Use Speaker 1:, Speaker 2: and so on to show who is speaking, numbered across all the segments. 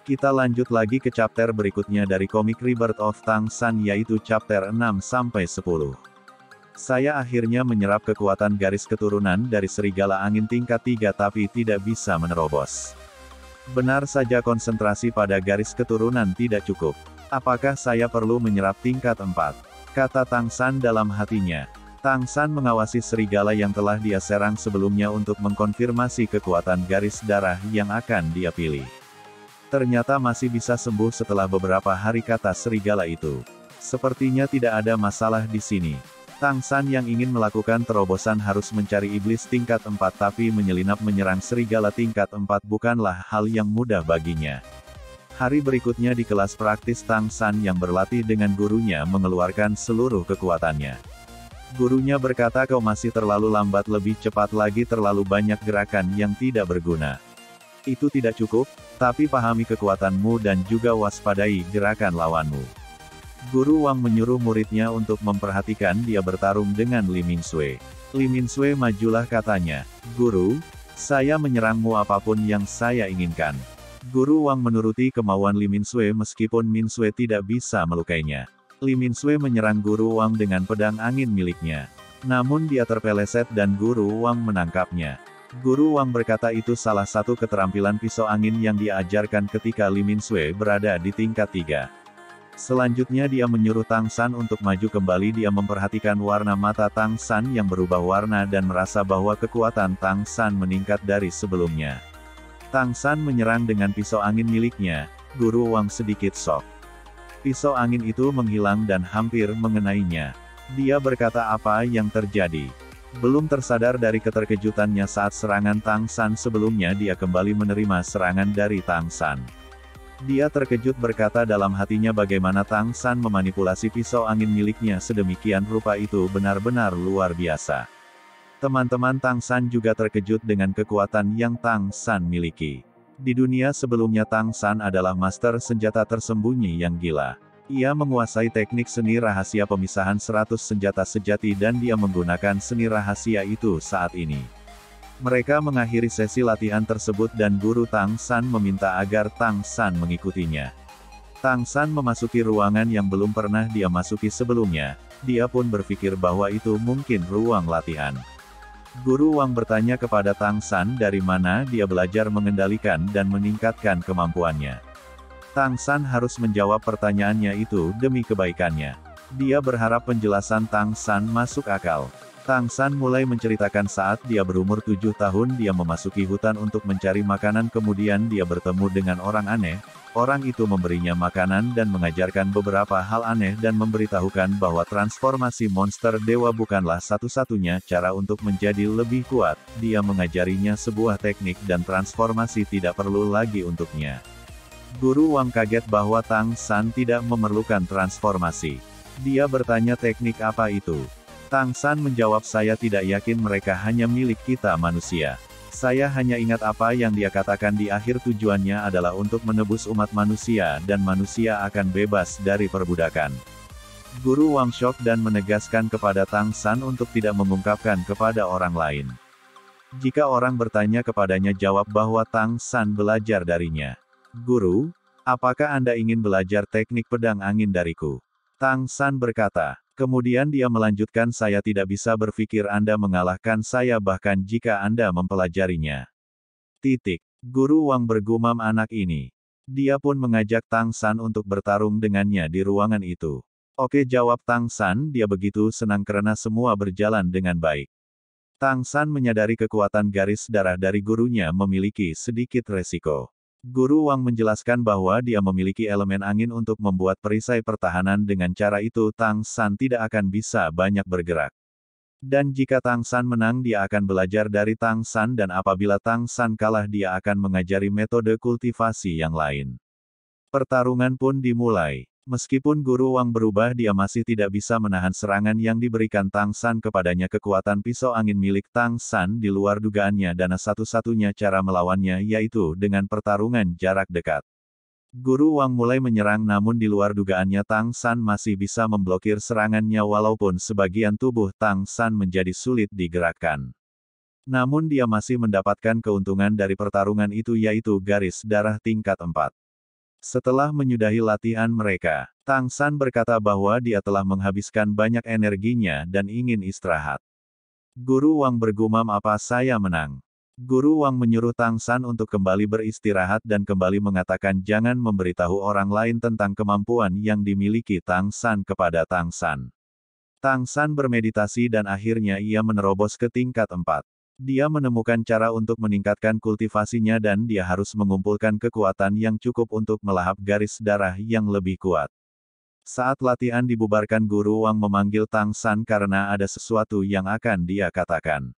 Speaker 1: Kita lanjut lagi ke chapter berikutnya dari komik Rebirth of Tang San yaitu chapter 6-10. Saya akhirnya menyerap kekuatan garis keturunan dari serigala angin tingkat 3 tapi tidak bisa menerobos. Benar saja konsentrasi pada garis keturunan tidak cukup. Apakah saya perlu menyerap tingkat 4? Kata Tang San dalam hatinya. Tang San mengawasi serigala yang telah dia serang sebelumnya untuk mengkonfirmasi kekuatan garis darah yang akan dia pilih. Ternyata masih bisa sembuh setelah beberapa hari kata serigala itu. Sepertinya tidak ada masalah di sini. Tang San yang ingin melakukan terobosan harus mencari iblis tingkat 4 tapi menyelinap menyerang serigala tingkat 4 bukanlah hal yang mudah baginya. Hari berikutnya di kelas praktis Tang San yang berlatih dengan gurunya mengeluarkan seluruh kekuatannya. Gurunya berkata kau masih terlalu lambat lebih cepat lagi terlalu banyak gerakan yang tidak berguna. Itu tidak cukup, tapi pahami kekuatanmu dan juga waspadai gerakan lawanmu. Guru Wang menyuruh muridnya untuk memperhatikan dia bertarung dengan Li Mingsui. Li Mingsui majulah katanya. Guru, saya menyerangmu apapun yang saya inginkan. Guru Wang menuruti kemauan Li Mingsui meskipun Mingsui tidak bisa melukainya. Li Mingsui menyerang Guru Wang dengan pedang angin miliknya. Namun dia terpeleset dan Guru Wang menangkapnya. Guru Wang berkata itu salah satu keterampilan pisau angin yang dia ajarkan ketika Li Mingsui berada di tingkat 3. Selanjutnya dia menyuruh Tang San untuk maju kembali. Dia memperhatikan warna mata Tang San yang berubah warna dan merasa bahwa kekuatan Tang San meningkat dari sebelumnya. Tang San menyerang dengan pisau angin miliknya. Guru Wang sedikit shock. Pisau angin itu menghilang dan hampir mengenainya. Dia berkata apa yang terjadi. Belum tersadar dari keterkejutannya saat serangan Tang San sebelumnya dia kembali menerima serangan dari Tang San. Dia terkejut berkata dalam hatinya bagaimana Tang San memanipulasi pisau angin miliknya sedemikian rupa itu benar-benar luar biasa. Teman-teman Tang San juga terkejut dengan kekuatan yang Tang San miliki. Di dunia sebelumnya Tang San adalah master senjata tersembunyi yang gila. Ia menguasai teknik seni rahasia pemisahan 100 senjata sejati dan dia menggunakan seni rahasia itu saat ini. Mereka mengakhiri sesi latihan tersebut dan guru Tang San meminta agar Tang San mengikutinya. Tang San memasuki ruangan yang belum pernah dia masuki sebelumnya. Dia pun berpikir bahwa itu mungkin ruang latihan. Guru Wang bertanya kepada Tang San dari mana dia belajar mengendalikan dan meningkatkan kemampuannya. Tang San harus menjawab pertanyaannya itu demi kebaikannya. Dia berharap penjelasan Tang San masuk akal. Tang San mulai menceritakan saat dia berumur 7 tahun dia memasuki hutan untuk mencari makanan kemudian dia bertemu dengan orang aneh. Orang itu memberinya makanan dan mengajarkan beberapa hal aneh dan memberitahukan bahwa transformasi monster dewa bukanlah satu-satunya cara untuk menjadi lebih kuat. Dia mengajarinya sebuah teknik dan transformasi tidak perlu lagi untuknya. Guru Wang kaget bahwa Tang San tidak memerlukan transformasi. Dia bertanya teknik apa itu. Tang San menjawab saya tidak yakin mereka hanya milik kita manusia. Saya hanya ingat apa yang dia katakan di akhir tujuannya adalah untuk menebus umat manusia dan manusia akan bebas dari perbudakan. Guru Wang shock dan menegaskan kepada Tang San untuk tidak mengungkapkan kepada orang lain. Jika orang bertanya kepadanya jawab bahwa Tang San belajar darinya. Guru, apakah Anda ingin belajar teknik pedang angin dariku? Tang San berkata. Kemudian dia melanjutkan saya tidak bisa berpikir Anda mengalahkan saya bahkan jika Anda mempelajarinya. Guru Wang bergumam anak ini. Dia pun mengajak Tang San untuk bertarung dengannya di ruangan itu. Oke jawab Tang San dia begitu senang karena semua berjalan dengan baik. Tang San menyadari kekuatan garis darah dari gurunya memiliki sedikit resiko. Guru Wang menjelaskan bahwa dia memiliki elemen angin untuk membuat perisai pertahanan dengan cara itu Tang San tidak akan bisa banyak bergerak. Dan jika Tang San menang dia akan belajar dari Tang San dan apabila Tang San kalah dia akan mengajari metode kultivasi yang lain. Pertarungan pun dimulai. Meskipun Guru Wang berubah dia masih tidak bisa menahan serangan yang diberikan Tang San kepadanya kekuatan pisau angin milik Tang San di luar dugaannya dan satu-satunya cara melawannya yaitu dengan pertarungan jarak dekat. Guru Wang mulai menyerang namun di luar dugaannya Tang San masih bisa memblokir serangannya walaupun sebagian tubuh Tang San menjadi sulit digerakkan. Namun dia masih mendapatkan keuntungan dari pertarungan itu yaitu garis darah tingkat 4. Setelah menyudahi latihan mereka, Tang San berkata bahwa dia telah menghabiskan banyak energinya dan ingin istirahat. Guru Wang bergumam, apa saya menang? Guru Wang menyuruh Tang San untuk kembali beristirahat dan kembali mengatakan jangan memberitahu orang lain tentang kemampuan yang dimiliki Tang San kepada Tang San. Tang San bermeditasi dan akhirnya ia menerobos ke tingkat 4. Dia menemukan cara untuk meningkatkan kultivasinya dan dia harus mengumpulkan kekuatan yang cukup untuk melahap garis darah yang lebih kuat. Saat latihan dibubarkan, Guru Wang memanggil Tang San karena ada sesuatu yang akan dia katakan.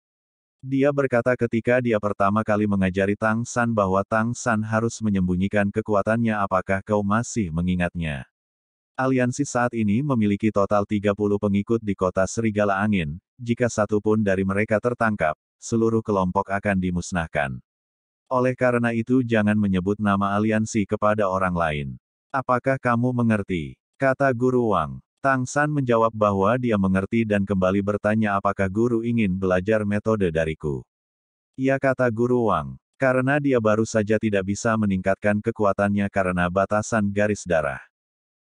Speaker 1: Dia berkata ketika dia pertama kali mengajari Tang San bahwa Tang San harus menyembunyikan kekuatannya, apakah kau masih mengingatnya? Aliansi saat ini memiliki total 30 pengikut di kota Serigala Angin, jika satu pun dari mereka tertangkap, seluruh kelompok akan dimusnahkan. Oleh karena itu jangan menyebut nama aliansi kepada orang lain. Apakah kamu mengerti? Kata Guru Wang. Tang San menjawab bahwa dia mengerti dan kembali bertanya apakah guru ingin belajar metode dariku. Ia kata Guru Wang, karena dia baru saja tidak bisa meningkatkan kekuatannya karena batasan garis darah.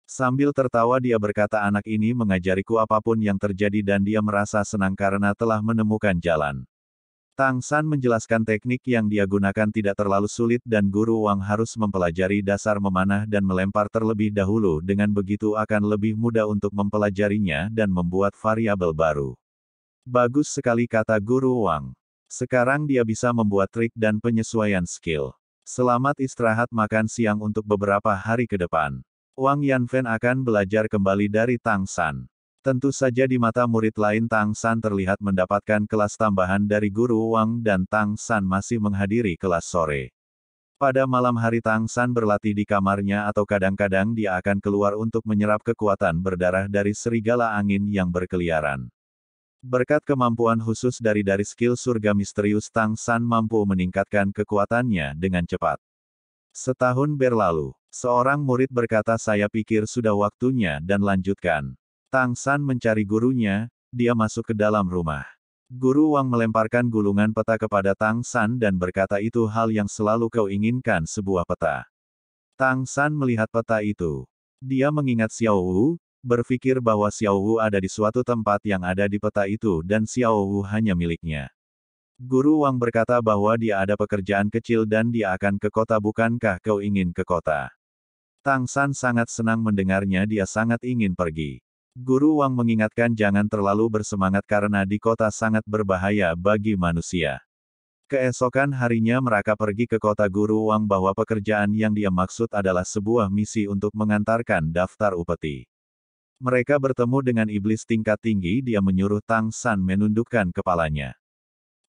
Speaker 1: Sambil tertawa dia berkata anak ini mengajariku apapun yang terjadi dan dia merasa senang karena telah menemukan jalan. Tang San menjelaskan teknik yang dia gunakan tidak terlalu sulit dan Guru Wang harus mempelajari dasar memanah dan melempar terlebih dahulu, dengan begitu akan lebih mudah untuk mempelajarinya dan membuat variabel baru. Bagus sekali, kata Guru Wang. Sekarang dia bisa membuat trik dan penyesuaian skill. Selamat istirahat makan siang untuk beberapa hari ke depan. Wang Yanfen akan belajar kembali dari Tang San. Tentu saja di mata murid lain Tang San terlihat mendapatkan kelas tambahan dari Guru Wang dan Tang San masih menghadiri kelas sore. Pada malam hari Tang San berlatih di kamarnya atau kadang-kadang dia akan keluar untuk menyerap kekuatan berdarah dari serigala angin yang berkeliaran. Berkat kemampuan khusus dari skill surga misterius Tang San mampu meningkatkan kekuatannya dengan cepat. Setahun berlalu, seorang murid berkata saya pikir sudah waktunya dan lanjutkan. Tang San mencari gurunya, dia masuk ke dalam rumah. Guru Wang melemparkan gulungan peta kepada Tang San dan berkata itu hal yang selalu kau inginkan, sebuah peta. Tang San melihat peta itu. Dia mengingat Xiao Wu, berpikir bahwa Xiao Wu ada di suatu tempat yang ada di peta itu dan Xiao Wu hanya miliknya. Guru Wang berkata bahwa dia ada pekerjaan kecil dan dia akan ke kota, bukankah kau ingin ke kota? Tang San sangat senang mendengarnya, dia sangat ingin pergi. Guru Wang mengingatkan jangan terlalu bersemangat karena di kota sangat berbahaya bagi manusia. Keesokan harinya mereka pergi ke kota. Guru Wang bahwa pekerjaan yang dia maksud adalah sebuah misi untuk mengantarkan daftar upeti. Mereka bertemu dengan iblis tingkat tinggi, dia menyuruh Tang San menundukkan kepalanya.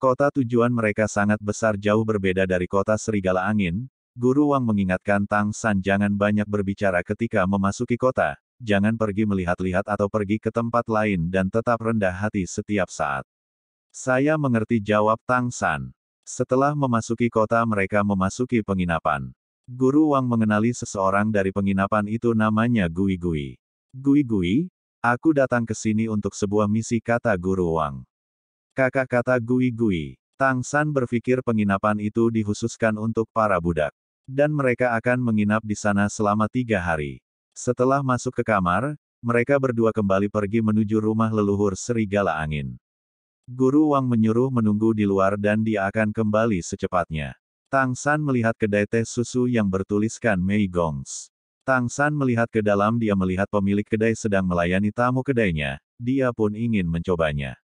Speaker 1: Kota tujuan mereka sangat besar, jauh berbeda dari kota Serigala Angin. Guru Wang mengingatkan Tang San jangan banyak berbicara ketika memasuki kota, jangan pergi melihat-lihat atau pergi ke tempat lain dan tetap rendah hati setiap saat. Saya mengerti, jawab Tang San. Setelah memasuki kota mereka memasuki penginapan. Guru Wang mengenali seseorang dari penginapan itu, namanya Gui Gui. Gui Gui, aku datang ke sini untuk sebuah misi, kata Guru Wang. Kakak, kata Gui Gui. Tang San berpikir penginapan itu dikhususkan untuk para budak. Dan mereka akan menginap di sana selama 3 hari. Setelah masuk ke kamar, mereka berdua kembali pergi menuju rumah leluhur Serigala Angin. Guru Wang menyuruh menunggu di luar dan dia akan kembali secepatnya. Tang San melihat kedai teh susu yang bertuliskan Mei Gongs. Tang San melihat ke dalam, dia melihat pemilik kedai sedang melayani tamu kedainya, dia pun ingin mencobanya.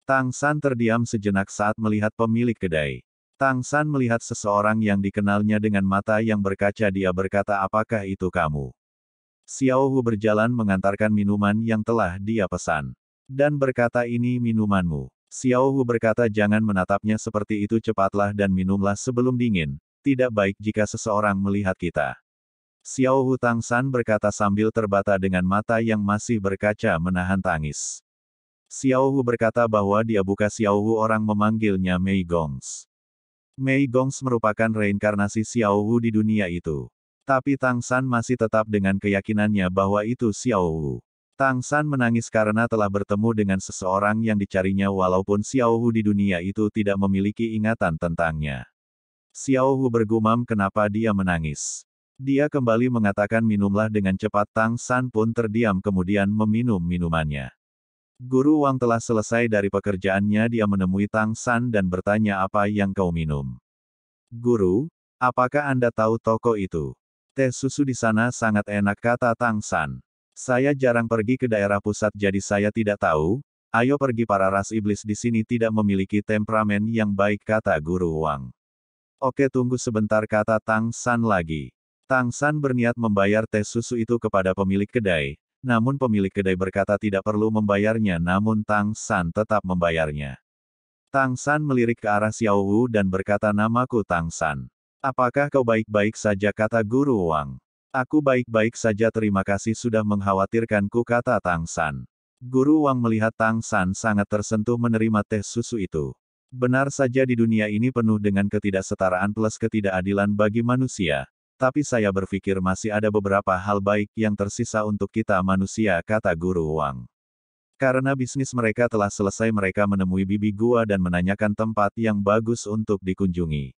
Speaker 1: Tang San terdiam sejenak saat melihat pemilik kedai. Tang San melihat seseorang yang dikenalnya dengan mata yang berkaca, dia berkata apakah itu kamu? Xiao Hu berjalan mengantarkan minuman yang telah dia pesan. Dan berkata ini minumanmu. Xiao Hu berkata jangan menatapnya seperti itu, cepatlah dan minumlah sebelum dingin, tidak baik jika seseorang melihat kita. Xiao Hu, Tang San berkata sambil terbata dengan mata yang masih berkaca menahan tangis. Xiao Hu berkata bahwa dia bukan Xiao Hu, orang memanggilnya Mei Gongs. Mei Gongs merupakan reinkarnasi Xiao Hu di dunia itu. Tapi Tang San masih tetap dengan keyakinannya bahwa itu Xiao Hu. Tang San menangis karena telah bertemu dengan seseorang yang dicarinya walaupun Xiao Hu di dunia itu tidak memiliki ingatan tentangnya. Xiao Hu bergumam kenapa dia menangis. Dia kembali mengatakan minumlah dengan cepat. Tang San pun terdiam kemudian meminum minumannya. Guru Wang telah selesai dari pekerjaannya. Dia menemui Tang San dan bertanya apa yang kau minum. Guru, apakah Anda tahu toko itu? Teh susu di sana sangat enak kata Tang San. Saya jarang pergi ke daerah pusat jadi saya tidak tahu. Ayo pergi para ras iblis di sini tidak memiliki temperamen yang baik kata Guru Wang. Oke tunggu sebentar kata Tang San lagi. Tang San berniat membayar teh susu itu kepada pemilik kedai, namun pemilik kedai berkata tidak perlu membayarnya namun Tang San tetap membayarnya. Tang San melirik ke arah Xiao Wu dan berkata namaku Tang San. Apakah kau baik-baik saja kata Guru Wang. Aku baik-baik saja terima kasih sudah mengkhawatirkanku kata Tang San. Guru Wang melihat Tang San sangat tersentuh menerima teh susu itu. Benar saja di dunia ini penuh dengan ketidaksetaraan plus ketidakadilan bagi manusia. Tapi saya berpikir masih ada beberapa hal baik yang tersisa untuk kita manusia kata Guru Wang. Karena bisnis mereka telah selesai mereka menemui Bibi Gua dan menanyakan tempat yang bagus untuk dikunjungi.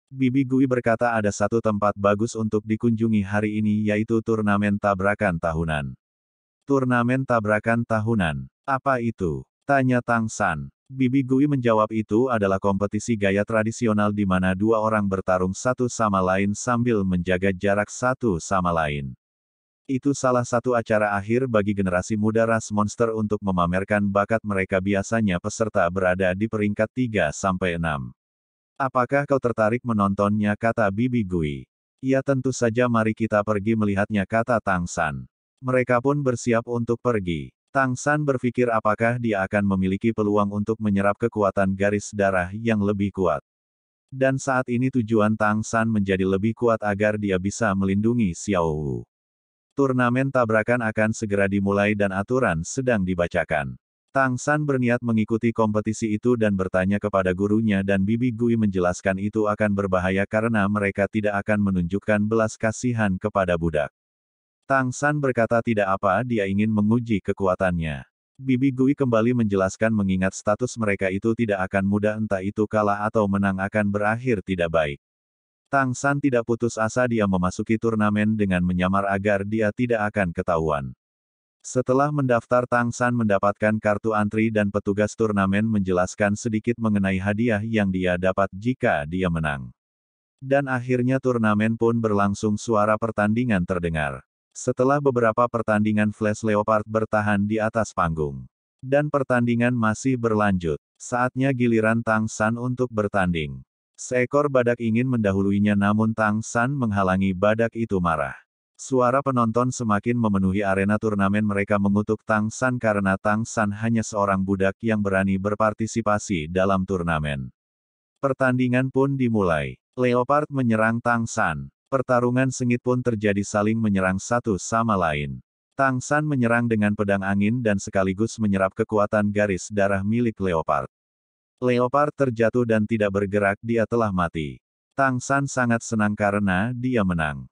Speaker 1: Bibi Gui berkata ada satu tempat bagus untuk dikunjungi hari ini yaitu turnamen tabrakan tahunan. Turnamen tabrakan tahunan. Apa itu? Tanya Tang San. Bibi Gui menjawab itu adalah kompetisi gaya tradisional di mana dua orang bertarung satu sama lain sambil menjaga jarak satu sama lain. Itu salah satu acara akhir bagi generasi muda ras monster untuk memamerkan bakat mereka biasanya peserta berada di peringkat 3-6. Apakah kau tertarik menontonnya kata Bibi Gui. Ya tentu saja mari kita pergi melihatnya kata Tang San. Mereka pun bersiap untuk pergi. Tang San berpikir apakah dia akan memiliki peluang untuk menyerap kekuatan garis darah yang lebih kuat. Dan saat ini tujuan Tang San menjadi lebih kuat agar dia bisa melindungi Xiao Wu. Turnamen tabrakan akan segera dimulai dan aturan sedang dibacakan. Tang San berniat mengikuti kompetisi itu dan bertanya kepada gurunya dan Bibi Gui menjelaskan itu akan berbahaya karena mereka tidak akan menunjukkan belas kasihan kepada budak. Tang San berkata tidak apa dia ingin menguji kekuatannya. Bibi Gui kembali menjelaskan mengingat status mereka itu tidak akan mudah entah itu kalah atau menang akan berakhir tidak baik. Tang San tidak putus asa dia memasuki turnamen dengan menyamar agar dia tidak akan ketahuan. Setelah mendaftar Tang San mendapatkan kartu antri dan petugas turnamen menjelaskan sedikit mengenai hadiah yang dia dapat jika dia menang. Dan akhirnya turnamen pun berlangsung suara pertandingan terdengar. Setelah beberapa pertandingan Flash Leopard bertahan di atas panggung. Dan pertandingan masih berlanjut. Saatnya giliran Tang San untuk bertanding. Seekor badak ingin mendahuluinya namun Tang San menghalangi badak itu marah. Suara penonton semakin memenuhi arena turnamen mereka mengutuk Tang San karena Tang San hanya seorang budak yang berani berpartisipasi dalam turnamen. Pertandingan pun dimulai. Leopard menyerang Tang San. Pertarungan sengit pun terjadi saling menyerang satu sama lain. Tang San menyerang dengan pedang angin dan sekaligus menyerap kekuatan garis darah milik Leopard. Leopard terjatuh dan tidak bergerak dia telah mati. Tang San sangat senang karena dia menang.